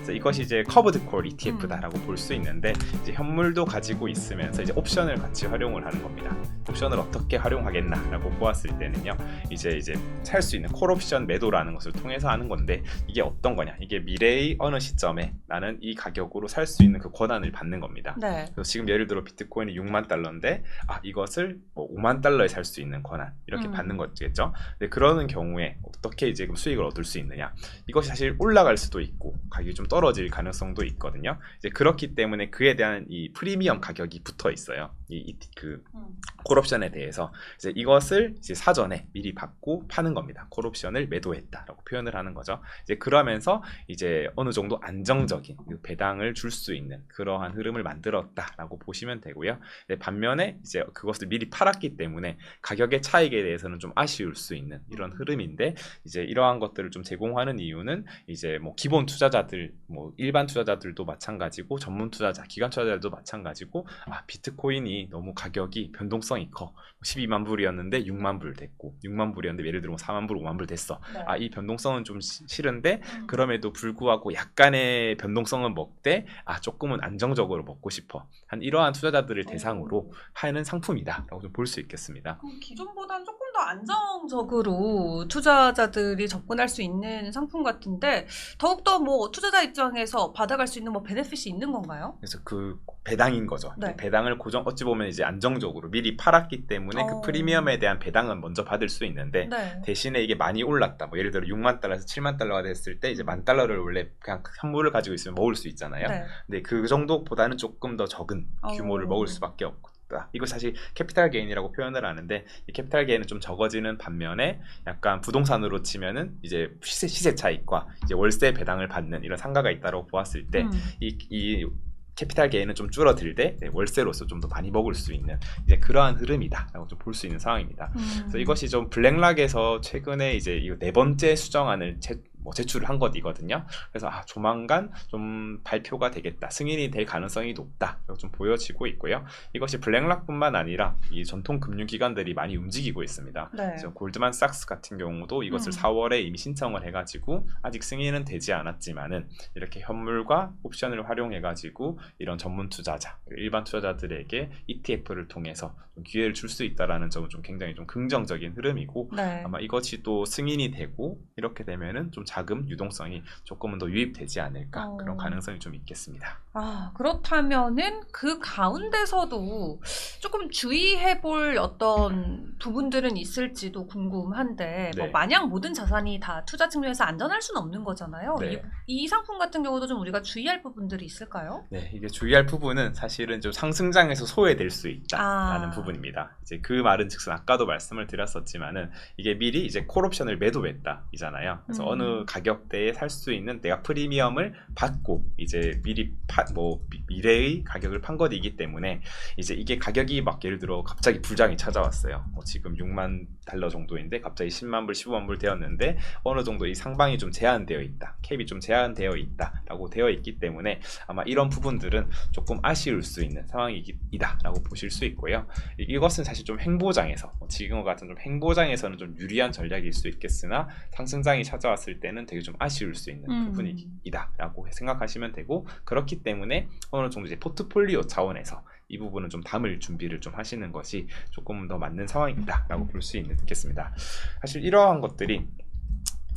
그래서 이것이 이제 커브드 콜 ETF다라고 볼 수 있는데 이제 현물도 가지고 있으면서 이제 옵션을 같이 활용을 하는 겁니다. 옵션을 어떻게 활용하겠나라고 보았을 때는요, 이제 살 수 있는 콜 옵션 매도라는 것을 통해서 하는 건데 이게 어떤 거냐? 이게 미래의 어느 시점에 나는 이 가격으로 살 수 있는 그 권한을 받는 겁니다. 네. 그래서 지금 예를 들어 비트코인이 6만 달러인데 이것을 뭐 5만 달러에 살 수 있는 권한 이렇게 받는 거겠죠. 근데 그러는 경우에 어떻게 이제 수익을 얻을 수 있느냐? 이것이 사실 올라갈 수도 있고 가격이 좀 떨어질 가능성도 있거든요. 이제 그렇기 때문에 그에 대한 이 프리미엄 가격이 붙어 있어요. 그 콜옵션에 대해서 이제 이것을 이제 사전에 미리 받고 파는 겁니다. 콜옵션을 매도했다라고 표현을 하는 거죠. 이제 그러면서 이제 어느 정도 안정적인 배당을 줄 수 있는 그러한 흐름을 만들었다라고 보시면 되고요. 반면에 이제 그것을 미리 팔았기 때문에 가격의 차익에 대해서는 좀 아쉬울 수 있는 이런 흐름인데 이제 이러한 것들을 좀 제공하는 이유는 이제 뭐 기본 투자자들, 뭐 일반 투자자들도 마찬가지고 전문 투자자, 기관 투자자들도 마찬가지고 비트코인이 너무 가격이 변동성이 커. 12만 불이었는데 6만 불 됐고 6만 불이었는데 예를 들면 4만 불, 5만 불 됐어. 네. 이 변동성은 좀 싫은데 그럼에도 불구하고 약간의 변동성은 먹되 조금은 안정적으로 먹고 싶어. 한 이러한 투자자들을 대상으로 하는 상품이다라고 좀 볼 수 있겠습니다. 그럼 기존보다는 조금 더 안정적으로 투자자들이 접근할 수 있는 상품 같은데 더욱더 뭐 투자자 입장에서 받아갈 수 있는 뭐 베네핏이 있는 건가요? 그래서 그 배당인 거죠. 네. 배당을 어찌 보면 이제 안정적으로 미리 팔았기 때문에 그 프리미엄에 대한 배당은 먼저 받을 수 있는데 네. 대신에 이게 많이 올랐다. 뭐 예를 들어 6만 달러에서 7만 달러가 됐을 때 이제 1만 달러를 원래 그냥 현물을 가지고 있으면 먹을 수 있잖아요. 네. 근데 그 정도보다는 조금 더 적은 규모를 먹을 수밖에 없고. 이거 사실 캐피탈 게인이라고 표현을 하는데 이 캐피탈 게인은 좀 적어지는 반면에 약간 부동산으로 치면은 이제 시세 차익과 이제 월세 배당을 받는 이런 상가가 있다고 보았을 때 이 캐피탈 게인은 좀 줄어들되 월세로서 좀 더 많이 먹을 수 있는 이제 그러한 흐름이다라고 좀 볼 수 있는 상황입니다. 그래서 이것이 좀 블랙락에서 최근에 이제 이 네 번째 수정안을 제출을 한 것이거든요. 그래서 조만간 좀 발표가 되겠다, 승인이 될 가능성이 높다 좀 보여지고 있고요. 이것이 블랙락뿐만 아니라 이 전통 금융기관들이 많이 움직이고 있습니다. 네. 그래서 골드만삭스 같은 경우도 이것을 4월에 이미 신청을 해가지고 아직 승인은 되지 않았지만은 이렇게 현물과 옵션을 활용해가지고 이런 전문 투자자, 일반 투자자들에게 ETF를 통해서 좀 기회를 줄 수 있다라는 점은 좀 굉장히 좀 긍정적인 흐름이고 네. 아마 이것이 또 승인이 되고 이렇게 되면은 좀 자금 유동성이 조금은 더 유입되지 않을까 그런 가능성이 좀 있겠습니다. 그렇다면은 그 가운데서도 조금 주의해볼 어떤 부분들은 있을지도 궁금한데 네. 뭐 마냥 모든 자산이 다 투자 측면에서 안전할 수는 없는 거잖아요. 네. 이 상품 같은 경우도 좀 우리가 주의할 부분들이 있을까요? 네, 이게 주의할 부분은 사실은 좀 상승장에서 소외될 수 있다라는 부분입니다. 이제 그 말은 즉슨 아까도 말씀을 드렸었지만은 이게 미리 이제 콜옵션을 매도했다이잖아요. 그래서 어느 가격대에 살 수 있는 내가 프리미엄을 받고 이제 미리 미래의 가격을 판 것이기 때문에 이제 이게 가격이 막 예를 들어 갑자기 불장이 찾아왔어요. 지금 6만 달러 정도인데 갑자기 10만 불, 15만 불 되었는데 어느 정도 이 상방이 좀 제한되어 있다, 캡이 좀 제한되어 있다라고 되어 있기 때문에 아마 이런 부분들은 조금 아쉬울 수 있는 상황이다라고 보실 수 있고요. 이것은 사실 좀 행보장에서 지금과 같은 좀 행보장에서는 좀 유리한 전략일 수 있겠으나 상승장이 찾아왔을 때는 되게 좀 아쉬울 수 있는 부분이다라고 생각하시면 되고, 그렇기 때문에 어느 정도 이제 포트폴리오 차원에서 이 부분은 좀 담을 준비를 좀 하시는 것이 조금 더 맞는 상황이다라고 볼 수 있겠습니다. 사실 이러한 것들이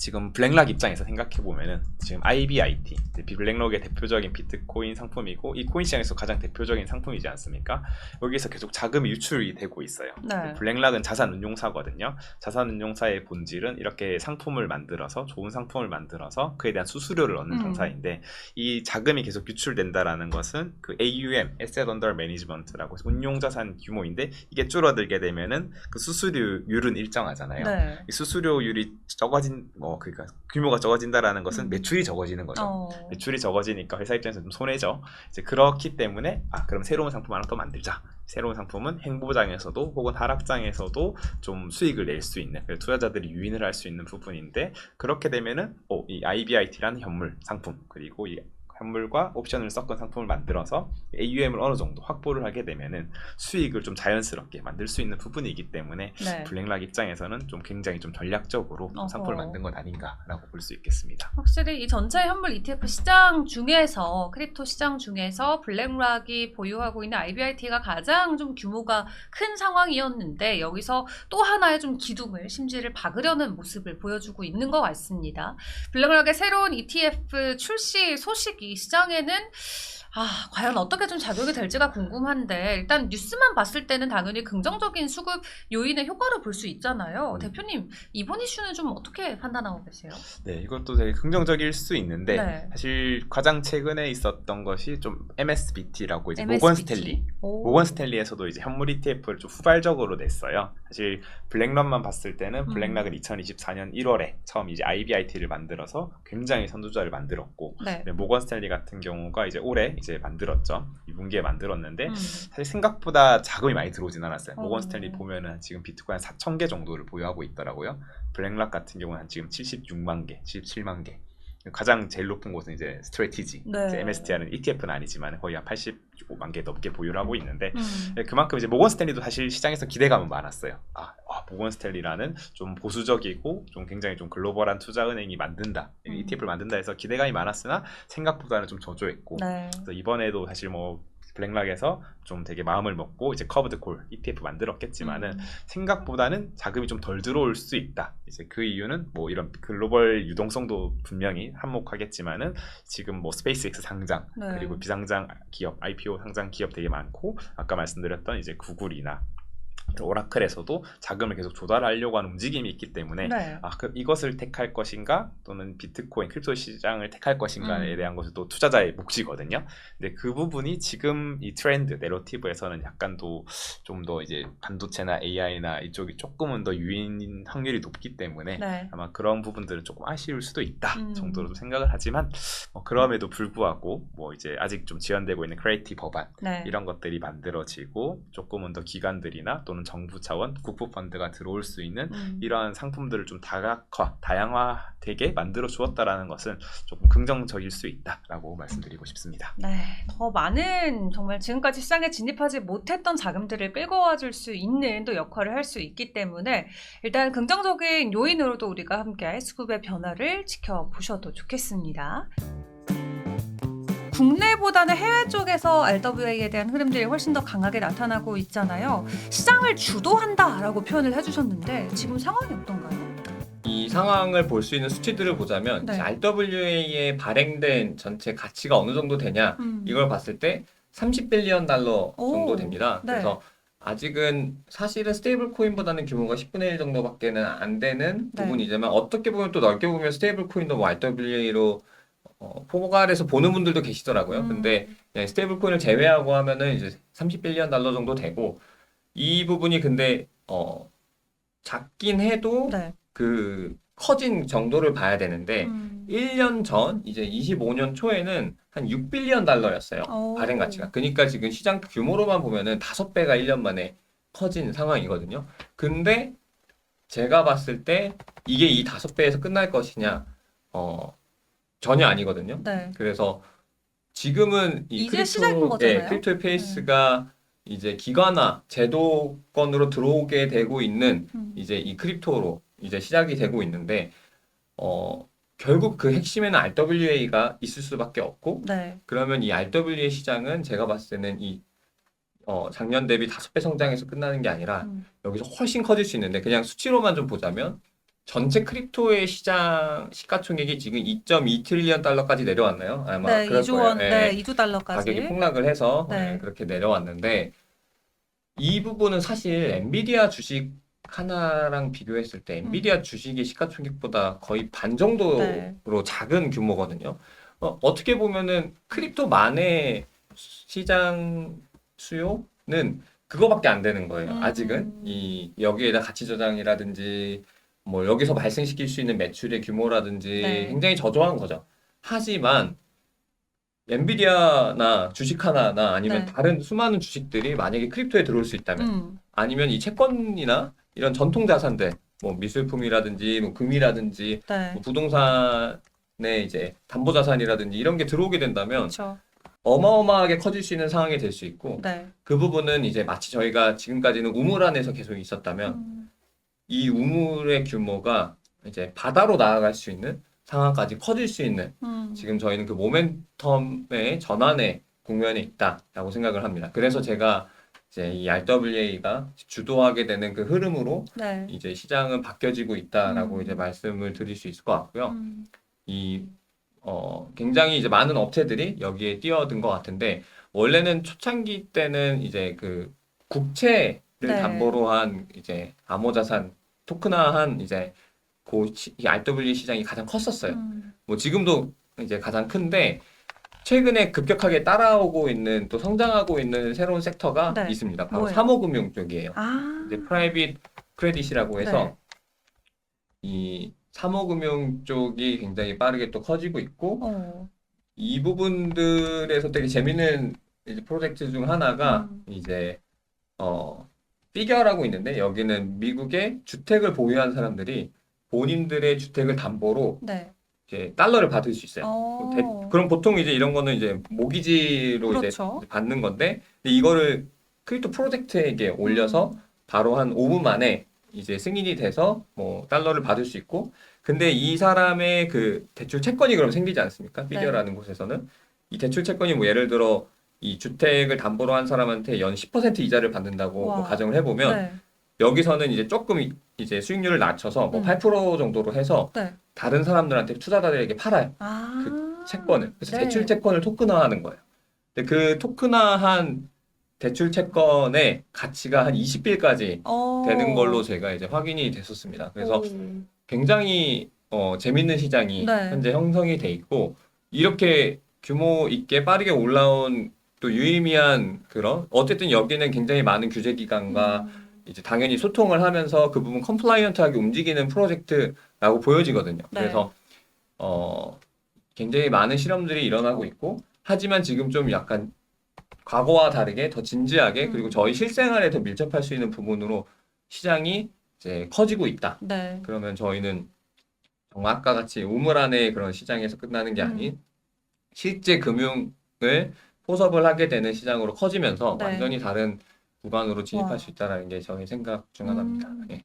지금 블랙락 입장에서 생각해보면은 지금 IBIT, 블랙락의 대표적인 비트코인 상품이고 이 코인 시장에서 가장 대표적인 상품이지 않습니까? 여기서 계속 자금이 유출이 되고 있어요. 네. 블랙락은 자산운용사거든요. 자산운용사의 본질은 이렇게 상품을 만들어서 좋은 상품을 만들어서 그에 대한 수수료를 얻는 장사인데 이 자금이 계속 유출된다라는 것은 그 AUM, Asset Under Management라고 해서 운용자산 규모인데 이게 줄어들게 되면은 그 수수료율은 일정하잖아요. 네. 이 수수료율이 적어진 그러니까 규모가 적어진다라는 것은 매출이 적어지는 거죠. 매출이 적어지니까 회사 입장에서 좀 손해죠. 이제 그렇기 때문에 그럼 새로운 상품 하나 또 만들자. 새로운 상품은 행보장에서도 혹은 하락장에서도 좀 수익을 낼 수 있는, 투자자들이 유인을 할 수 있는 부분인데, 그렇게 되면은 이 IBIT라는 현물 상품 그리고 이 현물과 옵션을 섞은 상품을 만들어서 AUM을 어느 정도 확보를 하게 되면은 수익을 좀 자연스럽게 만들 수 있는 부분이기 때문에 네. 블랙락 입장에서는 좀 굉장히 좀 전략적으로 좀 어허. 상품을 만든 것 아닌가라고 볼 수 있겠습니다. 확실히 이 전체 현물 ETF 시장 중에서 크립토 시장 중에서 블랙락이 보유하고 있는 IBIT가 가장 좀 규모가 큰 상황이었는데 여기서 또 하나의 좀 기둥을 심지를 박으려는 모습을 보여주고 있는 것 같습니다. 블랙락의 새로운 ETF 출시 소식이 시장에는 과연 어떻게 좀 작용이 될지가 궁금한데 일단 뉴스만 봤을 때는 당연히 긍정적인 수급 요인의 효과를 볼 수 있잖아요. 대표님 이번 이슈는 좀 어떻게 판단하고 계세요? 네, 이것도 되게 긍정적일 수 있는데 네. 사실 가장 최근에 있었던 것이 좀 MSBT라고 이제 MSBT. 모건 스탠리. 오. 모건 스탠리에서도 이제 현물 ETF를 좀 후발적으로 냈어요. 사실 블랙락만 봤을 때는 블랙락은 2024년 1월에 처음 이제 IBIT를 만들어서 굉장히 선두주자를 만들었고 네. 모건 스탠리 같은 경우가 이제 올해 이제 만들었죠. 2분기에 만들었는데 사실 생각보다 자금이 많이 들어오진 않았어요. 모건 스탠리 보면은 지금 비트코인 4,000개 정도를 보유하고 있더라고요. 블랙락 같은 경우는 한 지금 76만 개, 77만 개. 가장 제일 높은 곳은 이제 스트래티지, 네. 이제 MSTR은 ETF는 아니지만 거의 한 85만 개 넘게 보유를 하고 있는데 네, 그만큼 이제 모건 스탠리도 사실 시장에서 기대감은 많았어요. 모건 스탠리라는 좀 보수적이고 좀 굉장히 좀 글로벌한 투자은행이 만든다, ETF를 만든다 해서 기대감이 많았으나 생각보다는 좀 저조했고 네. 그래서 이번에도 사실 뭐 블랙락에서 좀 되게 마음을 먹고 이제 커브드 콜 ETF 만들었겠지만은 생각보다는 자금이 좀 덜 들어올 수 있다. 이제 그 이유는 뭐 이런 글로벌 유동성도 분명히 한몫하겠지만은 지금 뭐 스페이스X 상장 네. 그리고 비상장 기업 IPO 상장 기업 되게 많고 아까 말씀드렸던 이제 구글이나 오라클에서도 자금을 계속 조달하려고 하는 움직임이 있기 때문에 네. 이것을 택할 것인가 또는 비트코인 크립토 시장을 택할 것인가에 대한 것이 또 투자자의 몫이거든요. 근데 그 부분이 지금 이 트렌드 내러티브에서는 약간 좀 더 이제 반도체나 AI나 이쪽이 조금은 더 유인 확률이 높기 때문에 네. 아마 그런 부분들은 조금 아쉬울 수도 있다 정도로 생각을 하지만 그럼에도 불구하고 뭐 이제 아직 좀 지연되고 있는 크리에이티브 법안 네. 이런 것들이 만들어지고 조금은 더 기관들이나 또는 정부 차원 국부 펀드가 들어올 수 있는 이러한 상품들을 좀 다양화되게 만들어 주었다라는 것은 조금 긍정적일 수 있다라고 말씀드리고 싶습니다. 네, 더 많은 정말 지금까지 시장에 진입하지 못했던 자금들을 끌고 와줄 수 있는 또 역할을 할 수 있기 때문에 일단 긍정적인 요인으로도 우리가 함께 수급의 변화를 지켜보셔도 좋겠습니다. 국내보다는 해외 쪽에서 RWA에 대한 흐름들이 훨씬 더 강하게 나타나고 있잖아요. 시장을 주도한다라고 표현을 해주셨는데 지금 상황이 어떤가요? 이 상황을 볼 수 있는 수치들을 보자면 네. RWA에 발행된 전체 가치가 어느 정도 되냐 이걸 봤을 때 30빌리언 달러 정도 됩니다. 네. 그래서 아직은 사실은 스테이블 코인보다는 규모가 10분의 1 정도밖에는 안 되는 네. 부분이지만 어떻게 보면 또 넓게 보면 스테이블 코인도 뭐 RWA로 포괄해서 보는 분들도 계시더라고요. 근데 그냥 스테이블 코인을 제외하고 하면은 이제 30빌리언 달러 정도 되고 이 부분이 근데 작긴 해도 네. 그 커진 정도를 봐야 되는데 1년 전 이제 25년 초에는 한 6빌리언 달러였어요. 오. 발행 가치가. 그러니까 지금 시장 규모로만 보면은 5배가 1년 만에 커진 상황이거든요. 근데 제가 봤을 때 이게 이 5배에서 끝날 것이냐 전혀 아니거든요. 네. 그래서 지금은 이 이제 시작인 거잖아요. 크립토의 페이스가 이제 기관화 제도권으로 들어오게 되고 있는 이제 이 크립토로 이제 시작이 되고 있는데 결국 그 핵심에는 RWA가 있을 수밖에 없고 네. 그러면 이 RWA 시장은 제가 봤을 때는 이 작년 대비 5배 성장해서 끝나는 게 아니라 여기서 훨씬 커질 수 있는데 그냥 수치로만 좀 보자면 전체 크립토의 시장 시가총액이 지금 2.2 트릴리언 달러까지 내려왔나요? 아마 네, 그럴 2조 거예요. 원, 예. 네, 2조 달러까지. 가격이 폭락을 해서 네. 그렇게 내려왔는데 이 부분은 사실 엔비디아 주식 하나랑 비교했을 때 엔비디아 주식의 시가총액보다 거의 반 정도로 네. 작은 규모거든요. 어떻게 보면은 크립토만의 시장 수요는 그거밖에 안 되는 거예요. 아직은 이 여기에다 가치 저장이라든지 뭐 여기서 발생시킬 수 있는 매출의 규모라든지 네. 굉장히 저조한 거죠. 하지만 엔비디아나 주식 하나나 아니면 네. 다른 수많은 주식들이 만약에 크립토에 들어올 수 있다면 아니면 이 채권이나 이런 전통 자산들 뭐 미술품이라든지 뭐 금이라든지 네. 뭐 부동산 이제 담보자산이라든지 이런 게 들어오게 된다면 그렇죠. 어마어마하게 커질 수 있는 상황이 될 수 있고 네. 그 부분은 이제 마치 저희가 지금까지는 우물 안에서 계속 있었다면 이 우물의 규모가 이제 바다로 나아갈 수 있는 상황까지 커질 수 있는 지금 저희는 그 모멘텀의 전환의 국면에 있다라고 생각을 합니다. 그래서 제가 이제 이 RWA가 주도하게 되는 그 흐름으로 네. 이제 시장은 바뀌어지고 있다라고 음. 이제 말씀을 드릴 수 있을 것 같고요. 이 굉장히 이제 많은 업체들이 여기에 뛰어든 것 같은데 원래는 초창기 때는 이제 그 국채를 네. 담보로 한 이제 암호자산 토큰화한 이제 이 RWA 시장이 가장 컸었어요. 뭐 지금도 이제 가장 큰데 최근에 급격하게 따라오고 있는 또 성장하고 있는 새로운 섹터가 네. 있습니다. 바로 뭐예요? 사모금융 쪽이에요. 아. 이제 프라이빗 크레딧이라고 해서 이 사모금융 쪽이 굉장히 빠르게 또 커지고 있고 이 부분들에서 되게 재밌는 이제 프로젝트 중 하나가 이제 피겨라고 있는데 여기는 미국의 주택을 보유한 사람들이 본인들의 주택을 담보로 네. 이제 달러를 받을 수 있어요. 그럼 보통 이제 이런 거는 이제 모기지로 그렇죠. 이제 받는 건데 근데 이거를 크립토 프로젝트에게 올려서 바로 한 5분 만에 이제 승인이 돼서 뭐 달러를 받을 수 있고 근데 이 사람의 그 대출 채권이 그럼 생기지 않습니까? 피겨라는 곳에서는 이 대출 채권이 뭐 예를 들어 이 주택을 담보로 한 사람한테 연 10% 이자를 받는다고 뭐 가정을 해보면 네. 여기서는 이제 조금 이제 수익률을 낮춰서 뭐 8% 정도로 해서 네. 다른 사람들한테 투자자들에게 팔아요. 아. 그 채권을. 그래서 네. 대출 채권을 토큰화하는 거예요. 근데 그 토큰화한 대출 채권의 가치가 한 20빌까지 되는 걸로 제가 이제 확인이 됐었습니다. 그래서 굉장히 재밌는 시장이 네. 현재 형성이 돼 있고 이렇게 규모 있게 빠르게 올라온 또 유의미한 그런 어쨌든 여기는 굉장히 많은 규제 기관과 이제 당연히 소통을 하면서 그 부분 컴플라이언트하게 움직이는 프로젝트라고 보여지거든요. 네. 그래서 굉장히 많은 실험들이 일어나고 있고 하지만 지금 좀 약간 과거와 다르게 더 진지하게 그리고 저희 실생활에 더 밀접할 수 있는 부분으로 시장이 이제 커지고 있다. 네. 그러면 저희는 정말 아까 같이 우물 안의 그런 시장에서 끝나는 게 아닌 실제 금융을 포섭을 하게 되는 시장으로 커지면서 네. 완전히 다른 구간으로 진입할 와. 수 있다는 게 저희 생각 중 하나입니다. 예.